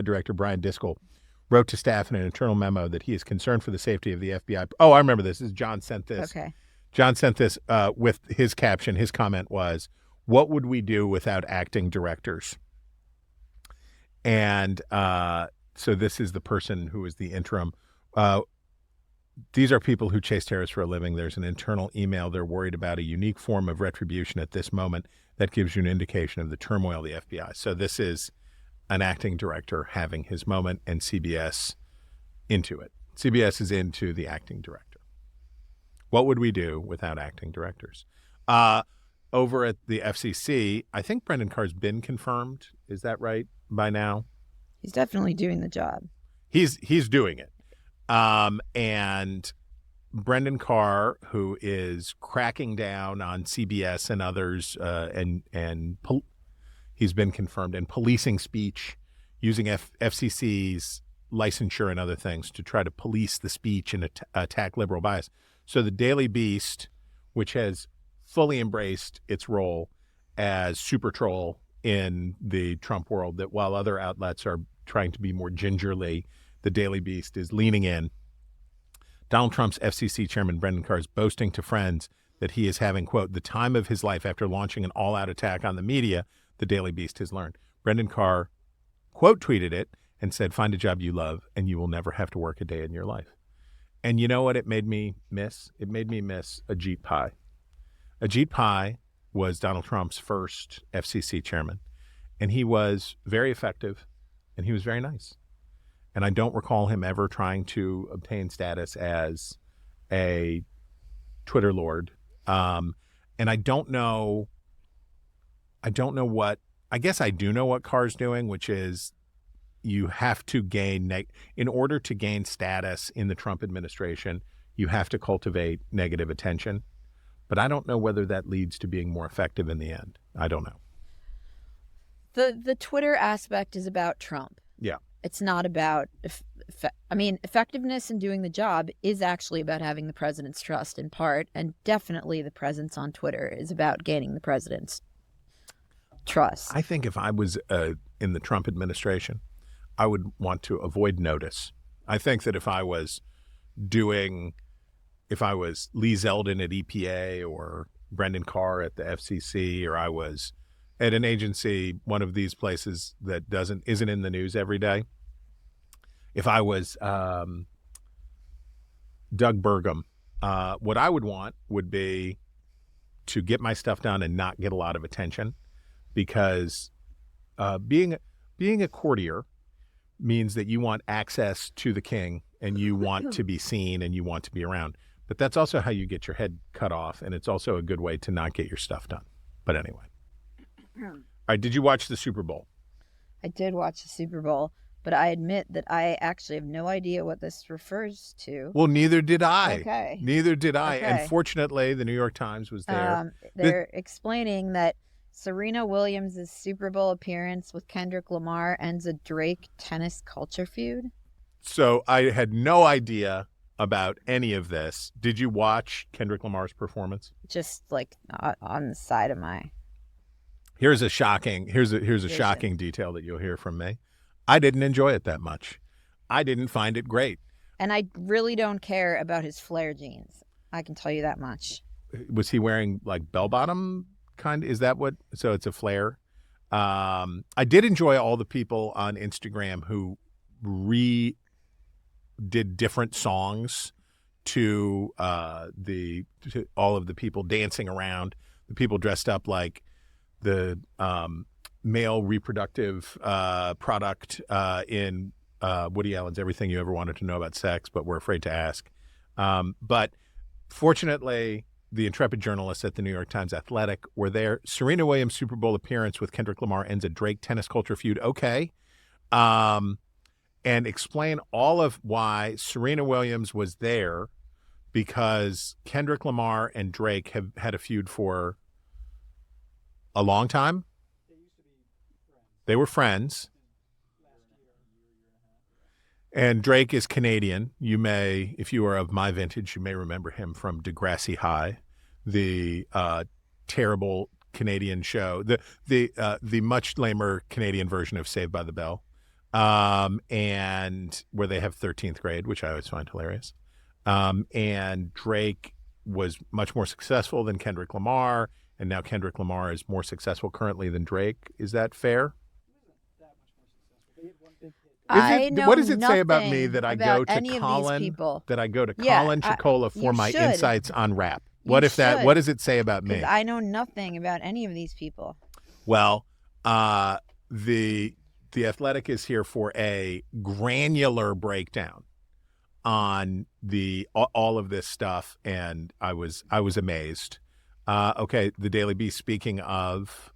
Director Brian Driscoll wrote to staff in an internal memo that he is concerned for the safety of the FBI. Oh, I remember this. John sent this. Okay. John sent this with his caption. His comment was, "What would we do without acting directors?" And so this is the person who is the interim. These are people who chase terrorists for a living. There's an internal email. They're worried about a unique form of retribution at this moment that gives you an indication of the turmoil of the FBI. So this is an acting director having his moment, and CBS into it. CBS is into the acting director. What would we do without acting directors? Over at the FCC, I think Brendan Carr's been confirmed. Is that right by now? He's definitely doing the job. He's doing it. And Brendan Carr, who is cracking down on CBS and others, he's been confirmed, and policing speech, using FCC's licensure and other things to try to police the speech and attack liberal bias. So the Daily Beast, which has fully embraced its role as super troll in the Trump world, that while other outlets are trying to be more gingerly, the Daily Beast is leaning in. Donald Trump's FCC chairman, Brendan Carr, is boasting to friends that he is having, quote, the time of his life after launching an all-out attack on the media, the Daily Beast has learned. Brendan Carr, quote, tweeted it and said, find a job you love and you will never have to work a day in your life. And you know what it made me miss? It made me miss Ajit Pai. Ajit Pai was Donald Trump's first FCC chairman, and he was very effective and he was very nice. And I don't recall him ever trying to obtain status as a Twitter lord. And I don't know what, I guess I do know what Carr's doing, which is you have to gain, in order to gain status in the Trump administration, you have to cultivate negative attention. But I don't know whether that leads to being more effective in the end. I don't know. The Twitter aspect is about Trump. Yeah. It's not about, effectiveness in doing the job is actually about having the president's trust in part. And definitely the presence on Twitter is about gaining the president's trust. I think if I was in the Trump administration, I would want to avoid notice. I think that if I was Lee Zeldin at EPA or Brendan Carr at the FCC, or I was at an agency, one of these places that isn't in the news every day. If I was Doug Burgum, what I would want would be to get my stuff done and not get a lot of attention, because being a courtier means that you want access to the king and you want to be seen and you want to be around. But that's also how you get your head cut off, and it's also a good way to not get your stuff done. But anyway. All right, did you watch the Super Bowl? I did watch the Super Bowl, but I admit that I actually have no idea what this refers to. Well, neither did I. Okay. Neither did I. Okay. And fortunately, the New York Times was there. They're explaining that Serena Williams' Super Bowl appearance with Kendrick Lamar ends a Drake tennis culture feud. So I had no idea about any of this. Did you watch Kendrick Lamar's performance? Just like on the side of my... Here's a shocking detail that you'll hear from me. I didn't enjoy it that much. I didn't find it great. And I really don't care about his flare jeans. I can tell you that much. Was he wearing like bell-bottom kind? Is that what? So it's a flare. I did enjoy all the people on Instagram who did different songs to all of the people dancing around. The people dressed up like the male reproductive product in Woody Allen's Everything You Ever Wanted to Know About Sex, but We're Afraid to Ask. But fortunately, the intrepid journalists at the New York Times Athletic were there. Serena Williams' Super Bowl appearance with Kendrick Lamar ends a Drake tennis culture feud. Okay. And explain all of why Serena Williams was there, because Kendrick Lamar and Drake have had a feud for a long time. They were friends. And Drake is Canadian. You may, if you are of my vintage, you may remember him from Degrassi High, the terrible Canadian show, the much lamer Canadian version of Saved by the Bell, and where they have 13th grade, which I always find hilarious. And Drake was much more successful than Kendrick Lamar, and now Kendrick Lamar is more successful currently than Drake. Is that fair? What does it say about me that I go to Colin? That I go to Colin Chicola for my insights on rap? What does it say about me? I know nothing about any of these people. Well, the Athletic is here for a granular breakdown on all of this stuff, and I was amazed. Okay, the Daily Beast, speaking of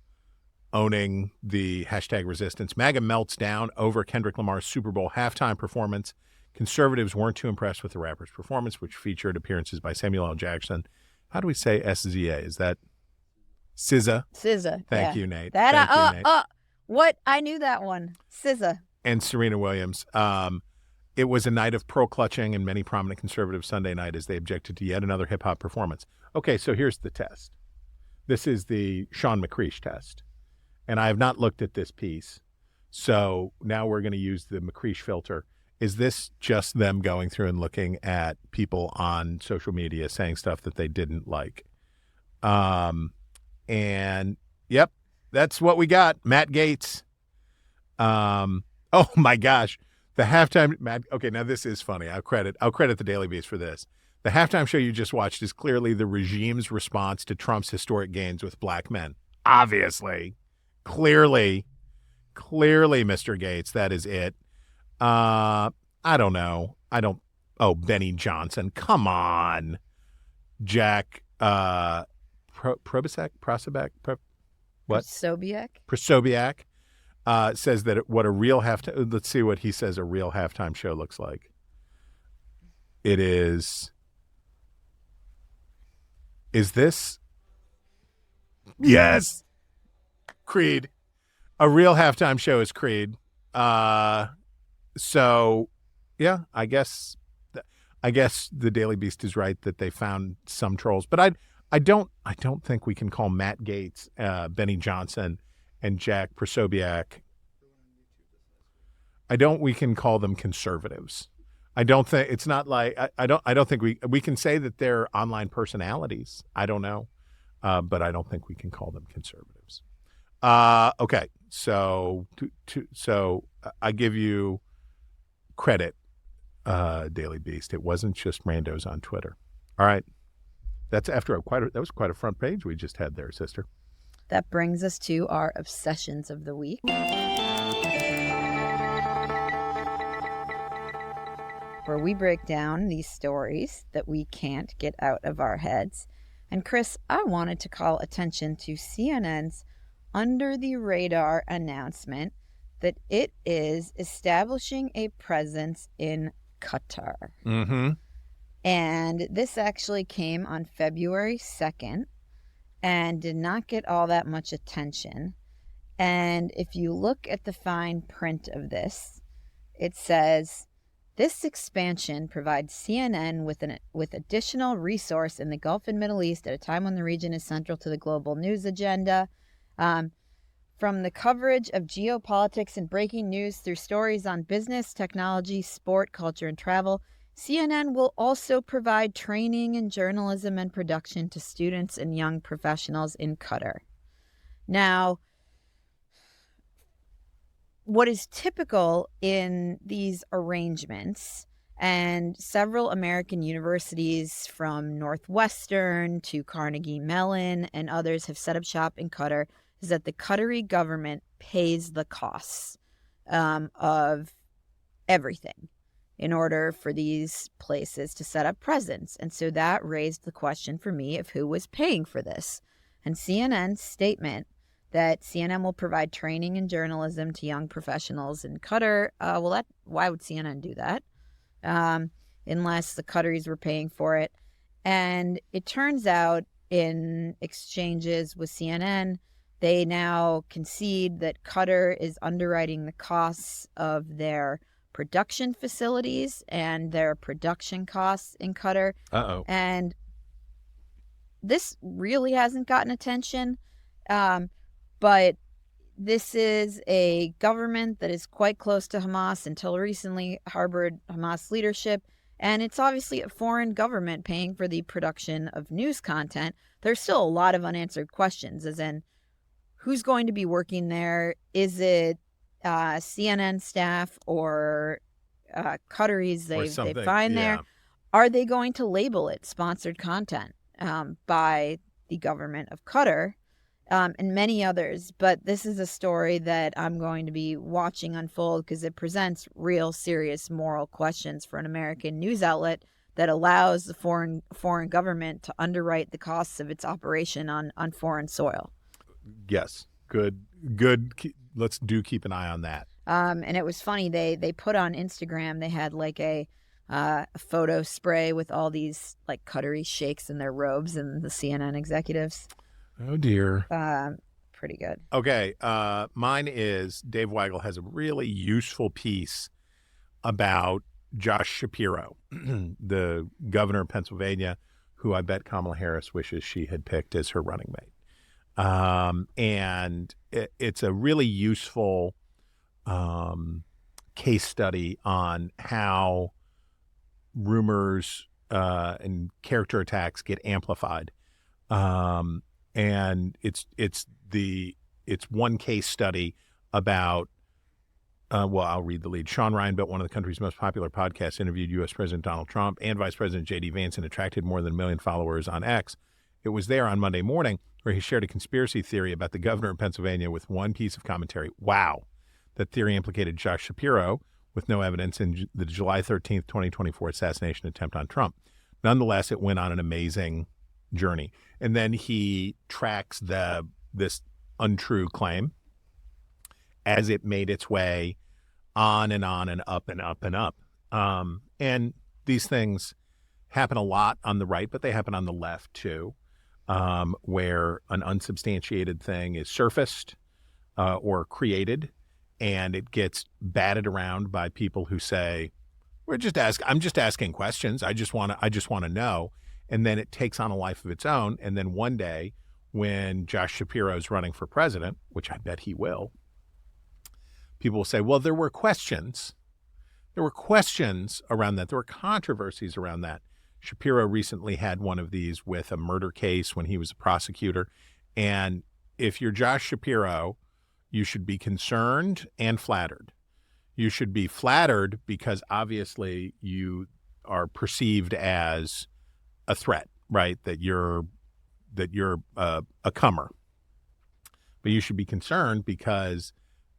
owning the hashtag resistance, MAGA melts down over Kendrick Lamar's Super Bowl halftime performance. Conservatives weren't too impressed with the rapper's performance, which featured appearances by Samuel L. Jackson. How do we say SZA? Is that SZA? SZA. Thank you, Nate. Nate. What? I knew that one. SZA. And Serena Williams. It was a night of pearl-clutching and many prominent conservative Sunday night as they objected to yet another hip-hop performance. Okay, so here's the test. This is the Sean McCreesh test. And I have not looked at this piece. So now we're going to use the McCreesh filter. Is this just them going through and looking at people on social media saying stuff that they didn't like? And, yep, that's what we got. Matt Gaetz. Oh, my gosh. The halftime, okay, now this is funny. I'll credit the Daily Beast for this. The halftime show you just watched is clearly the regime's response to Trump's historic gains with black men. Obviously. Clearly, Mr. Gaetz, that is it. I don't know. Benny Johnson. Come on. Jack, Prosobiec? What? Prosobiec. Says that what a real halftime. Let's see what he says a real halftime show looks like. It is. Is this? Yes. Creed. A real halftime show is Creed. So, yeah, I guess the Daily Beast is right that they found some trolls, but I don't think we can call Matt Gaetz, Benny Johnson, and Jack Prosobiec. We can call them conservatives. I don't think it's not like I don't think we can say that they're online personalities. I don't know, but I don't think we can call them conservatives. Okay, so I give you credit, Daily Beast. It wasn't just randos on Twitter. All right, that's after that was quite a front page we just had there, sister. That brings us to our obsessions of the week, where we break down these stories that we can't get out of our heads. And Chris, I wanted to call attention to CNN's under-the-radar announcement that it is establishing a presence in Qatar. Mm-hmm. And this actually came on February 2nd and did not get all that much attention. And if you look at the fine print of this, it says, this expansion provides CNN with additional resource in the Gulf and Middle East at a time when the region is central to the global news agenda. From the coverage of geopolitics and breaking news through stories on business, technology, sport, culture, and travel, CNN will also provide training in journalism and production to students and young professionals in Qatar. Now, what is typical in these arrangements, and several American universities from Northwestern to Carnegie Mellon and others have set up shop in Qatar, is that the Qatari government pays the costs of everything in order for these places to set up presence. And so that raised the question for me of who was paying for this. And CNN's statement that CNN will provide training in journalism to young professionals in Qatar, why would CNN do that? Unless the Qataris were paying for it. And it turns out in exchanges with CNN, they now concede that Qatar is underwriting the costs of their production facilities and their production costs in Qatar. Uh-oh. And this really hasn't gotten attention, but this is a government that is quite close to Hamas, until recently harbored Hamas leadership, and it's obviously a foreign government paying for the production of news content. There's still a lot of unanswered questions, as in, who's going to be working there? Is it CNN staff or Qataris they find there? Are they going to label it sponsored content by the government of Qatar and many others? But this is a story that I'm going to be watching unfold because it presents real serious moral questions for an American news outlet that allows the foreign government to underwrite the costs of its operation on foreign soil. Yes. Good. Let's keep an eye on that. And it was funny. They put on Instagram, they had like a photo spray with all these like Qatari sheikhs in their robes and the CNN executives. Oh, dear. Pretty good. Okay. Mine is Dave Weigel has a really useful piece about Josh Shapiro, the governor of Pennsylvania, who I bet Kamala Harris wishes she had picked as her running mate. And it's a really useful case study on how rumors and character attacks get amplified. And it's one case study about, I'll read the lead. Sean Ryan built one of the country's most popular podcasts, interviewed U.S. President Donald Trump and Vice President J.D. Vance, and attracted more than 1 million followers on X. It was there on Monday morning where he shared a conspiracy theory about the governor of Pennsylvania with one piece of commentary. Wow. That theory implicated Josh Shapiro with no evidence in the July 13th, 2024 assassination attempt on Trump. Nonetheless, it went on an amazing journey. And then he tracks this untrue claim as it made its way on and up and up and up. And these things happen a lot on the right, but they happen on the left too, where an unsubstantiated thing is surfaced or created, and it gets batted around by people who say, I'm just asking questions. I just want to know. And then it takes on a life of its own. And then one day when Josh Shapiro is running for president, which I bet he will, people will say, well, there were questions. There were questions around that. There were controversies around that. Shapiro recently had one of these with a murder case when he was a prosecutor. And if you're Josh Shapiro, you should be concerned and flattered. You should be flattered because obviously you are perceived as a threat, right? That you're a comer. But you should be concerned because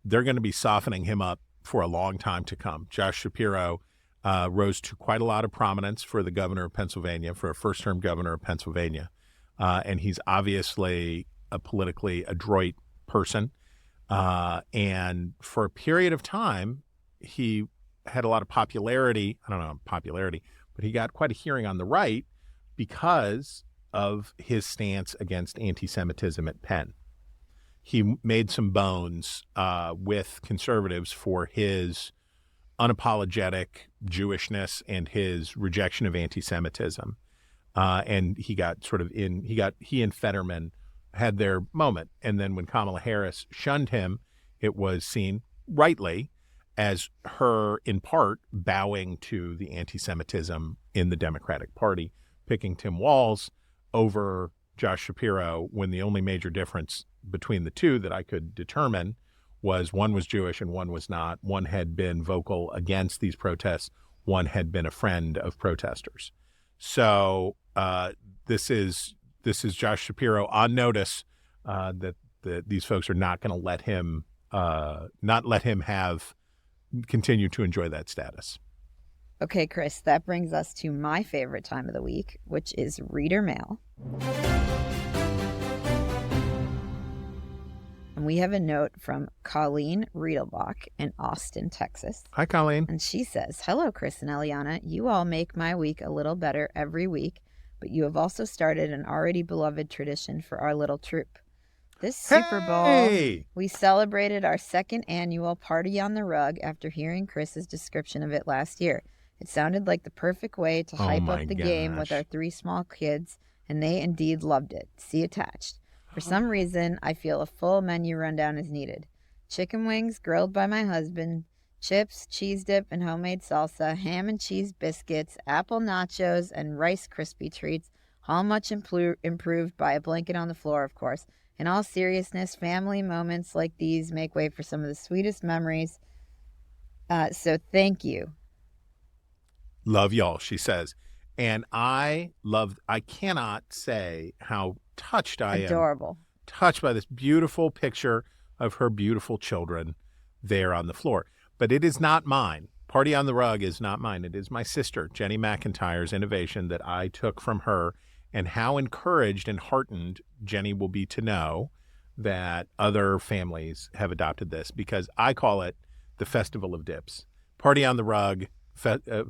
they're going to be softening him up for a long time to come. Josh Shapiro rose to quite a lot of prominence for the governor of Pennsylvania, for a first-term governor of Pennsylvania. And he's obviously a politically adroit person. And for a period of time, he had a lot of popularity. I don't know, popularity, but he got quite a hearing on the right because of his stance against anti-Semitism at Penn. He made some bones with conservatives for his unapologetic Jewishness and his rejection of anti-Semitism. And he got he and Fetterman had their moment. And then when Kamala Harris shunned him, it was seen rightly as her, in part, bowing to the anti-Semitism in the Democratic Party, picking Tim Walz over Josh Shapiro, when the only major difference between the two that I could determine was one was Jewish and one was not. One had been vocal against these protests. One had been a friend of protesters. So this is Josh Shapiro on notice that these folks are not going to let him continue to enjoy that status. Okay, Chris, that brings us to my favorite time of the week, which is reader mail. And we have a note from Colleen Riedelbach in Austin, Texas. Hi, Colleen. And she says, hello, Chris and Eliana. You all make my week a little better every week, but you have also started an already beloved tradition for our little troop. This Super Bowl, we celebrated our second annual Party on the Rug after hearing Chris's description of it last year. It sounded like the perfect way to hype up the game with our 3 small kids, and they indeed loved it. See attached. For some reason, I feel a full menu rundown is needed. Chicken wings grilled by my husband, chips, cheese dip, and homemade salsa, ham and cheese biscuits, apple nachos, and Rice Krispie treats, all much improved by a blanket on the floor, of course. In all seriousness, family moments like these make way for some of the sweetest memories. So thank you. Love y'all, she says. And I cannot say how touched I am. Adorable. Touched by this beautiful picture of her beautiful children there on the floor. But it is not mine. Party on the Rug is not mine. It is my sister, Jenny McIntyre's innovation that I took from her, and how encouraged and heartened Jenny will be to know that other families have adopted this, because I call it the Festival of Dips. Party on the Rug,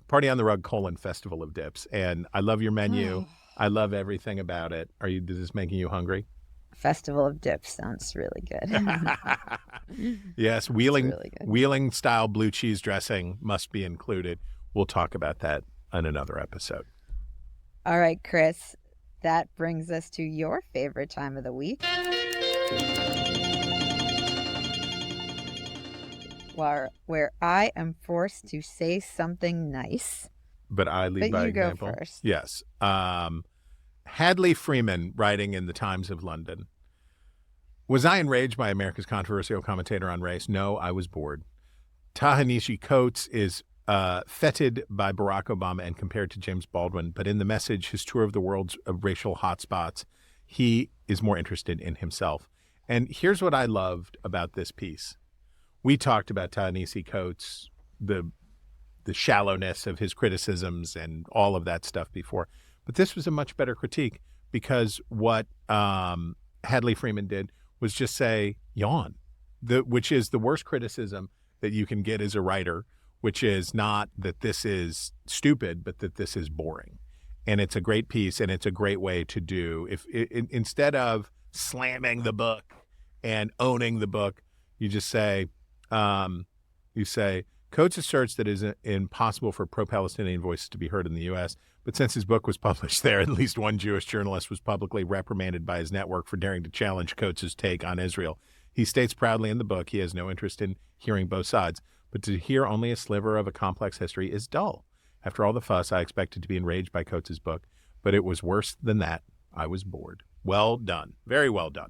Party on the Rug, Festival of Dips. And I love your menu. I love everything about it. Is this making you hungry? Festival of Dips sounds really good. Yes, Wheeling style blue cheese dressing must be included. we'll talk about that on another episode. All right, Chris, that brings us to your favorite time of the week. Where I am forced to say something nice. But I lead by example. Go first. Yes. Hadley Freeman, writing in the Times of London. Was I enraged by America's controversial commentator on race? No, I was bored. Ta-Nehisi Coates is feted by Barack Obama and compared to James Baldwin, but in the message, his tour of the world's racial hotspots, he is more interested in himself. And here's what I loved about this piece. We talked about Ta-Nehisi Coates, the shallowness of his criticisms and all of that stuff before. But this was a much better critique because what Hadley Freeman did was just say, yawn, which is the worst criticism that you can get as a writer, which is not that this is stupid, but that this is boring. And it's a great piece, and it's a great way to do, instead of slamming the book and owning the book, you just say, Coates asserts that it is impossible for pro-Palestinian voices to be heard in the U.S., but since his book was published there, at least one Jewish journalist was publicly reprimanded by his network for daring to challenge Coates' take on Israel. He states proudly in the book he has no interest in hearing both sides, but to hear only a sliver of a complex history is dull. After all the fuss, I expected to be enraged by Coates' book, but it was worse than that. I was bored. Well done. Very well done.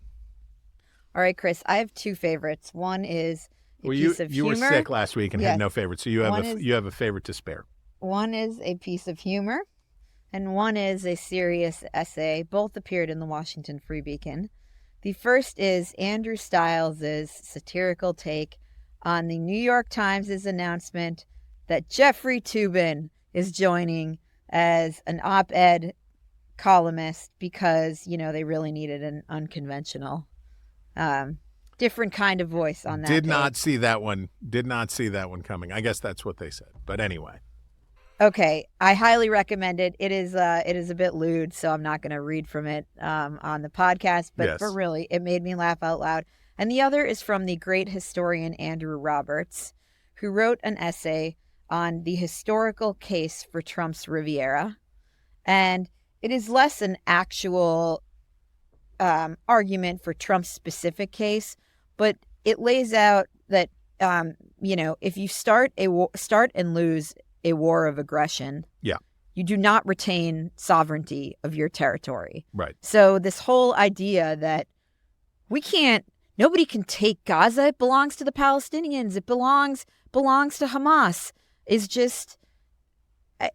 All right, Chris, I have two favorites. One is piece of you humor. were sick last week and had no favorites, so you have a favorite to spare. One is a piece of humor, and one is a serious essay. Both appeared in the Washington Free Beacon. The first is Andrew Stiles' satirical take on the New York Times' announcement that Jeffrey Toobin is joining as an op-ed columnist because, they really needed an unconventional, different kind of voice on that. Did not see that one coming. I guess that's what they said. But anyway. Okay, I highly recommend it. It is a bit lewd, so I'm not going to read from it on the podcast. But yes. For really, it made me laugh out loud. And the other is from the great historian Andrew Roberts, who wrote an essay on the historical case for Trump's Riviera. And it is less an actual argument for Trump's specific case, but it lays out that, if you start and lose a war of aggression, you do not retain sovereignty of your territory. Right. So this whole idea that nobody can take Gaza, it belongs to the Palestinians, it belongs to Hamas, is just,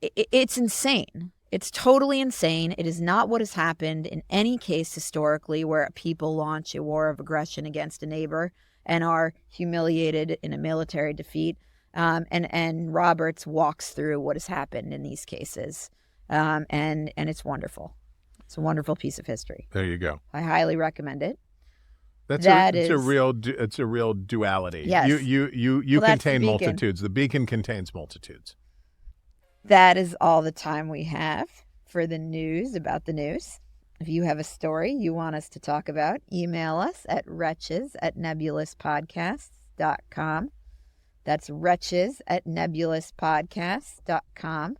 it's insane. It's totally insane. It is not what has happened in any case historically where people launch a war of aggression against a neighbor and are humiliated in a military defeat. And Roberts walks through what has happened in these cases. And it's wonderful. It's a wonderful piece of history. There you go. I highly recommend it. It's a real duality. Yes. You contain multitudes. The Beacon contains multitudes. That is all the time we have for the news about the news. If you have a story you want us to talk about, email us at wretches@nebulouspodcasts.com. That's wretches@nebulouspodcasts.com.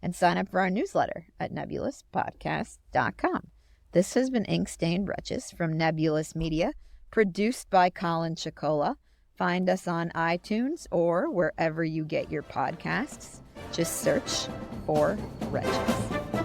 And sign up for our newsletter at nebulouspodcasts.com. This has been Ink Stained Wretches from Nebulous Media, produced by Colin Chicola. Find us on iTunes or wherever you get your podcasts. Just search for Wretches.